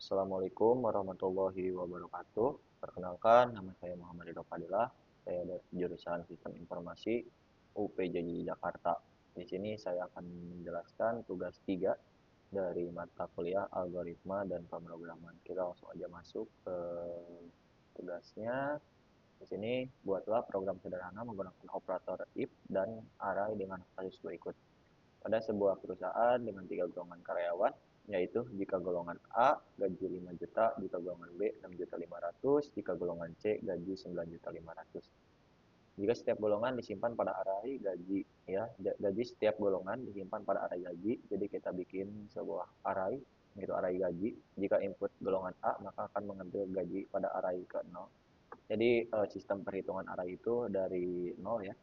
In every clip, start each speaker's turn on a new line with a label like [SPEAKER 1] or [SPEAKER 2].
[SPEAKER 1] Assalamualaikum warahmatullahi wabarakatuh. Perkenalkan, nama saya Muhammad Ridho Fadilah. Saya dari jurusan Sistem Informasi UPJJ Jakarta. Di sini saya akan menjelaskan tugas 3 dari mata kuliah Algoritma dan Pemrograman. Kita langsung aja masuk ke tugasnya. Di sini buatlah program sederhana menggunakan operator if dan array dengan kasus berikut. Pada sebuah perusahaan dengan 3 golongan karyawan, yaitu jika golongan A gaji 5 juta, jika golongan B 6.500.000, jika golongan C gaji 9.500.000. Jika setiap golongan disimpan pada array gaji, ya, gaji setiap golongan disimpan pada array gaji, jadi kita bikin sebuah array, yaitu array gaji. Jika input golongan A, maka akan mengambil gaji pada array ke 0. Jadi sistem perhitungan array itu dari 0 ya,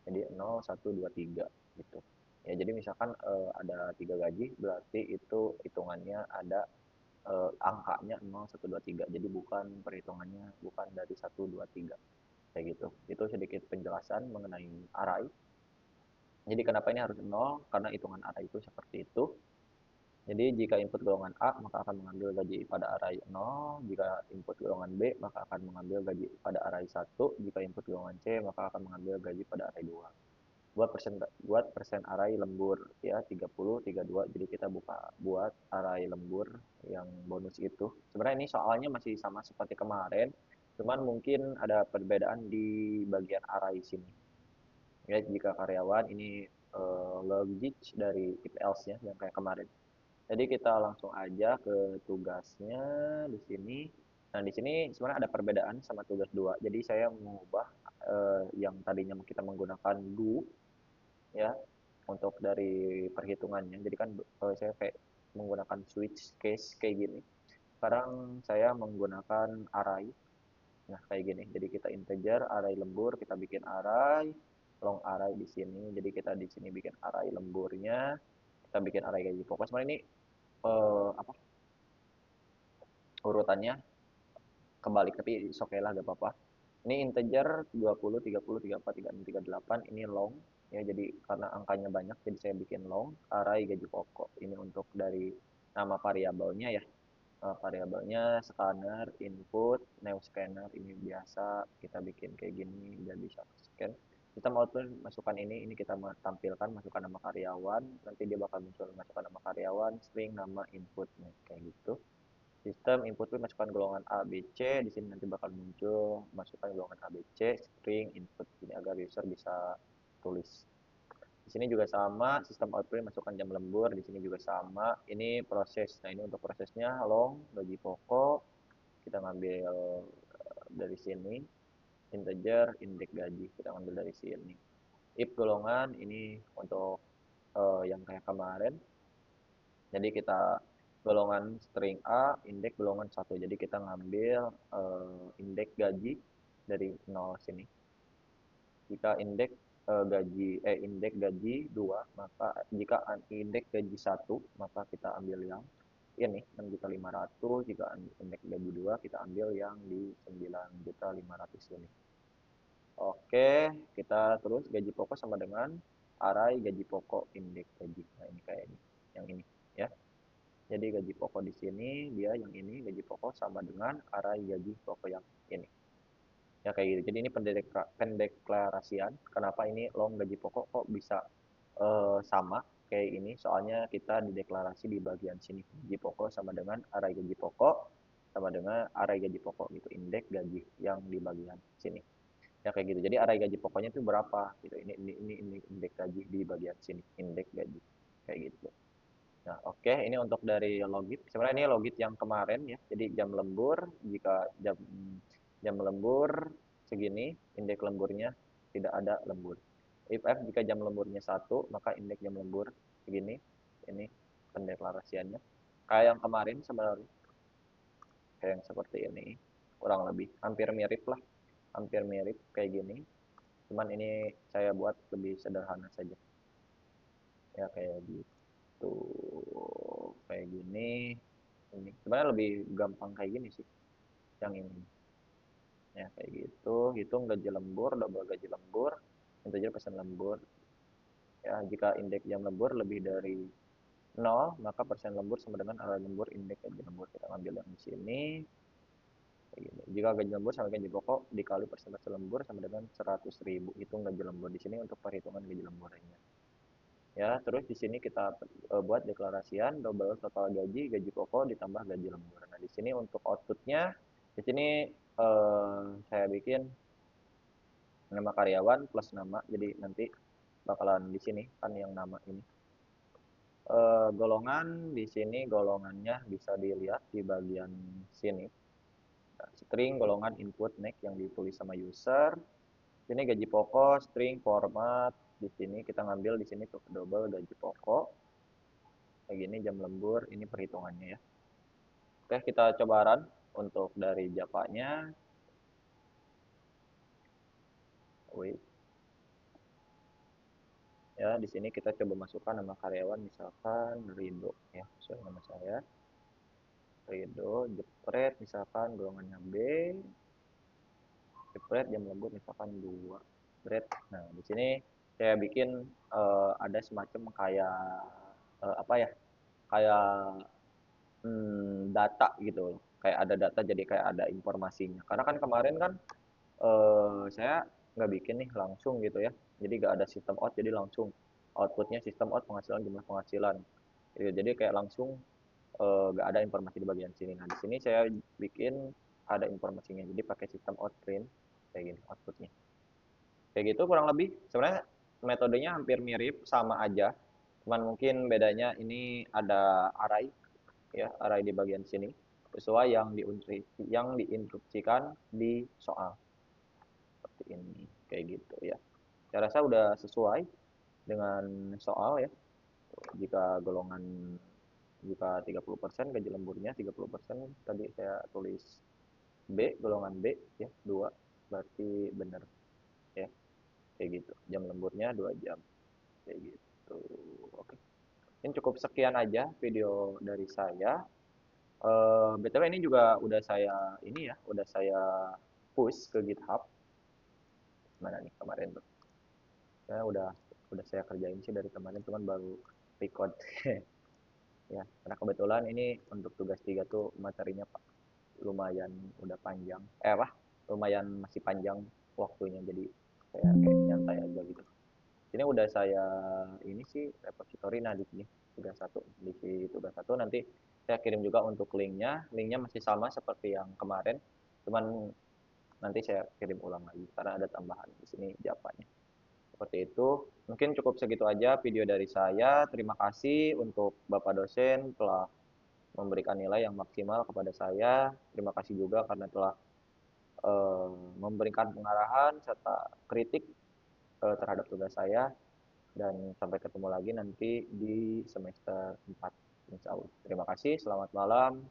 [SPEAKER 1] jadi 0, 1, 2, 3 gitu. Ya, jadi misalkan ada 3 gaji, berarti itu hitungannya ada angkanya 0, 1, 2, 3. Jadi bukan perhitungannya bukan dari 1, 2, 3. Kayak gitu. Itu sedikit penjelasan mengenai array. Jadi kenapa ini harus 0? Karena hitungan array itu seperti itu. Jadi jika input golongan A, maka akan mengambil gaji pada array 0. Jika input golongan B, maka akan mengambil gaji pada array 1. Jika input golongan C, maka akan mengambil gaji pada array 2. Buat persen array lembur ya 30 32, jadi kita buat array lembur yang bonus itu. Sebenarnya ini soalnya masih sama seperti kemarin, cuman mungkin ada perbedaan di bagian array sini ya. Jika karyawan ini logic dari if else nya yang kayak kemarin. Jadi kita langsung aja ke tugasnya di sini. Nah, di sini sebenarnya ada perbedaan sama tugas 2. Jadi saya mengubah yang tadinya kita menggunakan do ya untuk dari perhitungannya. Jadi kan saya kayak menggunakan switch case kayak gini. Sekarang saya menggunakan array. Nah, kayak gini. Jadi kita integer array lembur, kita bikin array long array di sini. Jadi kita di sini bikin array lemburnya, kita bikin array gaji pokok. Sebenarnya ini apa? Urutannya kebalik, tapi oke lah, gak apa-apa. Ini integer 20, 30, 34, 36, 38, ini long ya. Jadi karena angkanya banyak, jadi saya bikin long array gaji pokok. Ini untuk dari nama variabelnya ya. Variabelnya scanner, input, new scanner, ini biasa kita bikin kayak gini biar bisa scan. Kita mau tuh masukkan ini kita tampilkan masukkan nama karyawan, nanti dia bakal muncul masukkan nama karyawan, string nama inputnya kayak gitu. Sistem input masukkan golongan A, B, C. Di sini nanti bakal muncul masukkan golongan A, B, C, string input ini agar user bisa tulis. Di sini juga sama, sistem output masukkan jam lembur. Di sini juga sama. Ini proses. Nah, ini untuk prosesnya long gaji pokok. Kita ngambil dari sini integer indeks gaji. Kita ngambil dari sini. If golongan ini untuk yang kayak kemarin. Jadi kita golongan string A, indeks golongan 1. Jadi kita ngambil indeks gaji dari 0 sini. Jika indeks gaji 2, maka jika indeks gaji 1, maka kita ambil yang ini 6.500.000. Jika indeks gaji 2, kita ambil yang di 9.500.000 ini. Oke, kita terus gaji pokok sama dengan array gaji pokok indeks gaji. Nah, ini kayak ini. Yang ini ya. Jadi gaji pokok di sini dia yang ini gaji pokok sama dengan array gaji pokok yang ini. Ya kayak gitu. Jadi ini pendeklarasian. Kenapa ini long gaji pokok kok bisa sama kayak ini? Soalnya kita dideklarasi di bagian sini. Gaji pokok sama dengan array gaji pokok sama dengan array gaji pokok gitu. Indeks gaji yang di bagian sini. Ya kayak gitu. Jadi array gaji pokoknya itu berapa gitu. Ini indeks gaji di bagian sini. Indeks gaji kayak gitu. Nah, oke, ini untuk dari logit. Sebenarnya ini logit yang kemarin ya. Jadi jam lembur, jika jam jam lembur segini, indeks lemburnya tidak ada lembur. If f jika jam lemburnya 1, maka indeks jam lembur segini. Ini pendeklarasiannya. Kayak yang kemarin sebenarnya, kayak yang seperti ini. Kurang lebih hampir mirip lah, hampir mirip kayak gini. Cuman ini saya buat lebih sederhana saja. Ya kayak gitu. Kayak gini. Ini sebenarnya lebih gampang kayak gini sih yang ini ya. Kayak gitu, hitung gaji lembur, double gaji lembur, integer pesan lembur ya. Jika indeks jam lembur lebih dari nol, maka persen lembur sama dengan area lembur indeks gaji lembur. Kita ambil yang di sini. Begini. Jika gaji lembur sama gaji pokok dikali persentase lembur sama dengan 100.000. Hitung gaji lembur di sini untuk perhitungan gaji lemburnya. Ya, terus di sini kita buat deklarasian double total gaji, gaji pokok ditambah gaji lembur. Nah, di sini untuk outputnya, di sini saya bikin nama karyawan plus nama. Jadi nanti bakalan di sini kan yang nama ini. Golongan di sini golongannya bisa dilihat di bagian sini. Nah, string golongan input next yang ditulis sama user. Ini gaji pokok, string format. Di sini kita ngambil di sini tuh double gaji pokok. Kayak gini jam lembur, ini perhitungannya ya. Oke, kita coba run untuk dari Java-nya. Wait. Ya, di sini kita coba masukkan nama karyawan misalkan Rido ya, sesuai nama saya. Rido, jepret misalkan golongannya B, jepret jam lembur misalkan 2. Jepret. Nah, di sini saya bikin ada semacam kayak apa ya? Kayak data gitu loh. Kayak ada data jadi kayak ada informasinya. Karena kan kemarin kan saya nggak bikin nih langsung gitu ya. Jadi nggak ada sistem out, jadi langsung outputnya sistem out penghasilan jumlah penghasilan. Gitu. Jadi kayak langsung nggak ada informasi di bagian sini. Nah di sini saya bikin ada informasinya. Jadi pakai sistem out print kayak gini outputnya. Kayak gitu kurang lebih. Sebenarnya metodenya hampir mirip, sama aja. Cuman mungkin bedanya ini ada array ya, array di bagian sini sesuai yang diinstruksikan di soal seperti ini kayak gitu ya. Saya rasa udah sesuai dengan soal ya. Jika golongan jika 30% gaji lemburnya 30% tadi saya tulis B, golongan B ya 2 berarti benar ya kayak gitu. Jam lemburnya 2 jam kayak gitu. Oke. Ini cukup sekian aja video dari saya. BTW ini juga udah saya ini ya, udah saya push ke GitHub. Mana nih kemarin tuh? Saya udah saya kerjain sih dari kemarin, cuman baru record. Ya, karena kebetulan ini untuk tugas 3 tuh materinya Pak lumayan udah panjang. Apa? Lumayan masih panjang waktunya, jadi saya kayak nyantai aja gitu. Ini udah saya ini sih repository, nah di sini tugas satu, di sini tugas satu nanti saya kirim juga untuk linknya. Linknya masih sama seperti yang kemarin, cuman nanti saya kirim ulang lagi karena ada tambahan di sini Java-nya. Seperti itu. Mungkin cukup segitu aja video dari saya. Terima kasih untuk Bapak dosen telah memberikan nilai yang maksimal kepada saya. Terima kasih juga karena telah memberikan pengarahan serta kritik terhadap tugas saya. Dan sampai ketemu lagi nanti di semester 4. Insya Allah. Terima kasih. Selamat malam.